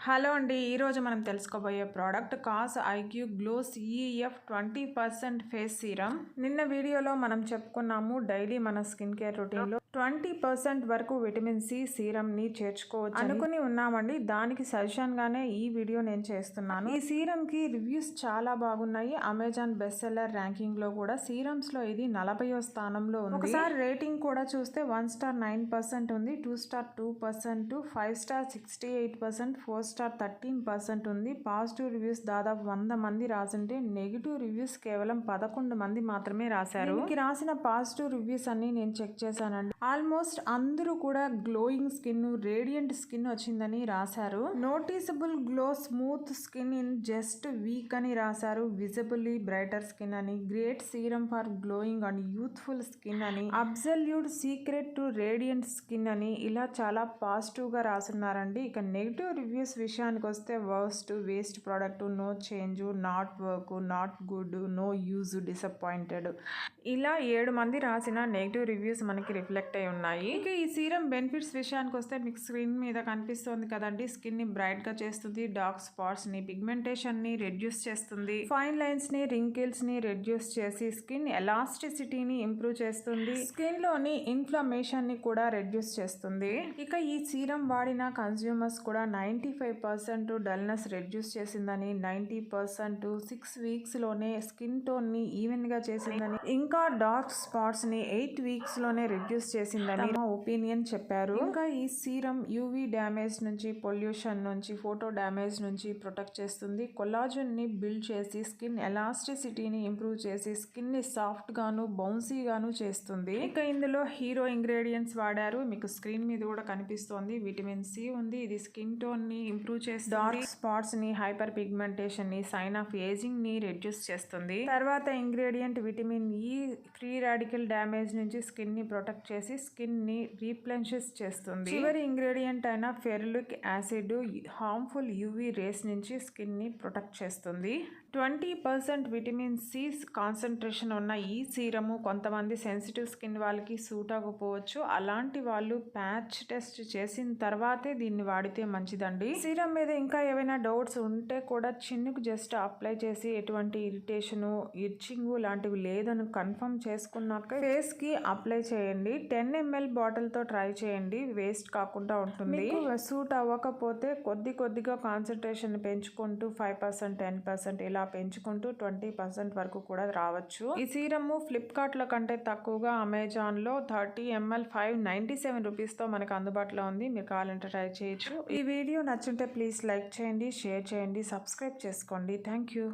Hello అండి, ఈరోజు మనం తెలుసుకోబోయే product Cos IQ glow CEF 20% face serum. నిన్న వీడియోలో మనం చెప్పుకున్నాము డైలీ మన స్కిన్ కేర్ రొటీన్లో 20% వరకు విటమిన్ సి సీరంని చేర్చుకోవచ్చు అనుకుని ఉన్నామండి. దానికి సజెషన్గానే ఈ వీడియో నేను చేస్తున్నాను. ఈ సీరంకి రివ్యూస్ చాలా బాగున్నాయి. అమెజాన్ బెస్ట్ సెల్లర్ ర్యాంకింగ్లో కూడా సీరమ్స్లో ఇది 40వ స్థానంలో ఉంది. ఒకసారి రేటింగ్ కూడా చూస్తే 1 స్టార్ 9% ఉంది, 2 స్టార్ 2%, 5 స్టార్ 68%, 4 స్టార్ 13% ఉంది. పాజిటివ్ రివ్యూస్ దాదాపు 100 మంది రాసింటే నెగిటివ్ రివ్యూస్ కేవలం 11 మంది మాత్రమే రాశారు. దీనికి రాసిన పాజిటివ్ రివ్యూస్ అన్ని నేను చెక్ చేశానండి. ఆల్మోస్ట్ అందరూ కూడా గ్లోయింగ్ స్కిన్, రేడియంట్ స్కిన్ వచ్చిందని రాశారు. Noticeable glow, smooth skin in just week అని రాశారు. విజిబుల్లీ బ్రైటర్ స్కిన్ అని, great serum for glowing and youthful skin అని, absolute secret to radiant skin అని, ఇలా చాలా పాజిటివ్ గా రాసున్నారండి. ఇక నెగిటివ్ రివ్యూస్ విషయానికి వస్తే worst, waste product, no change, not work, not good, no use, disappointed, ఇలా 7 మంది రాసిన నెగిటివ్ రివ్యూస్ మనకి రిఫ్లెక్ట్ అయి ఉన్నాయి. ఇక ఈ సీరం బెనిఫిట్స్ విషయానికి వస్తే మీకు స్క్రీన్ మీద కనిపిస్తుంది కదండి, స్కిన్ ని బ్రైట్ గా చేస్తుంది, డార్క్ స్పాట్స్ ని, పిగ్మెంటేషన్ ని రెడ్యూస్ చేస్తుంది, ఫైన్ లైన్స్ ని, రింకిల్స్ ని రెడ్యూస్ చేసి స్కిన్ ఎలాస్టిసిటీని ఇంప్రూవ్ చేస్తుంది, స్కిన్ లోని ఇన్ఫ్లమేషన్ ని కూడా రెడ్యూస్ చేస్తుంది. ఇక ఈ సీరం వాడిన కన్స్యూమర్స్ కూడా 95% డల్నెస్ రెడ్యూస్ చేసిందని, 90% 6 వీక్స్ లోనే స్కిన్ టోన్ ని ఈవెన్ గా చేసిందని, ఇంకా డార్క్ స్పాట్స్ ని 8 వీక్స్ లోనే రెడ్యూస్ చేసిందని మా ఒపీనియన్ చెప్పారు. ఇంకా ఈ సీరం యూవీ డ్యామేజ్ నుంచి, పొల్యూషన్ నుంచి, ఫోటో డ్యామేజ్ నుంచి ప్రొటెక్ట్ చేస్తుంది. కొలాజన్ ని బిల్డ్ చేసి స్కిన్ ఎలాస్టిసిటీని ఇంప్రూవ్ చేసి స్కిన్ ని సాఫ్ట్ గాను, బౌన్సీ గాను చేస్తుంది. ఇక ఇందులో హీరో ఇంగ్రీడియంట్స్ వాడారు, మీకు స్క్రీన్ మీద కూడా కనిపిస్తోంది. విటమిన్ సి ఉంది, ఇది స్కిన్ టోన్ ని ఇంప్రూవ్ చేస్తుంది, డార్క్ స్పాట్స్ ని, హైపర్ పిగ్మెంటేషన్ ని, సైన్ ఆఫ్ ఏజింగ్ ని రెడ్యూస్ చేస్తుంది. తర్వాత ingredient vitamin E free radical damage నుంచి స్కిన్ ని ప్రొటెక్ట్ చేసి స్కిన్ ని రీప్లెన్షెస్ చేస్తుంది. చివరి ఇంగ్రీడియంట్ అయిన ferulic acid harmful UV rays నుంచి స్కిన్ ని ప్రొటెక్ట్ చేస్తుంది. 20% విటమిన్ సి కాన్సన్ట్రేషన్ ఉన్న ఈ సీరము కొంతమంది సెన్సిటివ్ స్కిన్ వాళ్ళకి సూట్ అవ్వకపోవచ్చు. అలాంటి వాళ్ళు ప్యాచ్ టెస్ట్ చేసిన తర్వాతే దీన్ని వాడితే మంచిదండి. సీరం మీద ఇంకా ఏవైనా డౌట్స్ ఉంటే కూడా చిన్నుకు జస్ట్ అప్లై చేసి ఎటువంటి ఇరిటేషన్, ఇచ్చింగ్ లాంటివి లేదని కన్ఫర్మ్ చేసుకున్నాక ఫేస్ కి అప్లై చేయండి. 10 ml బాటిల్ తో ట్రై చేయండి, వేస్ట్ కాకుండా ఉంటుంది. సూట్ అవ్వకపోతే కొద్దిగా కాన్సన్ట్రేషన్ పెంచుకుంటూ 5%, 10% ఇలా పెంచుకుంటూ 20% వరకు కూడా రావచ్చు. ఈ సీరము ఫ్లిప్కార్ట్ లో కంటే తక్కువగా అమెజాన్ లో 30 ml 597 రూపీస్ తో మనకు అందుబాటులో ఉంది. మీరు కావాలంటే ట్రై చేయొచ్చు. ఈ వీడియో నచ్చుంటే ప్లీజ్ లైక్ చేయండి, షేర్ చేయండి, సబ్స్క్రైబ్ చేసుకోండి. Thank you.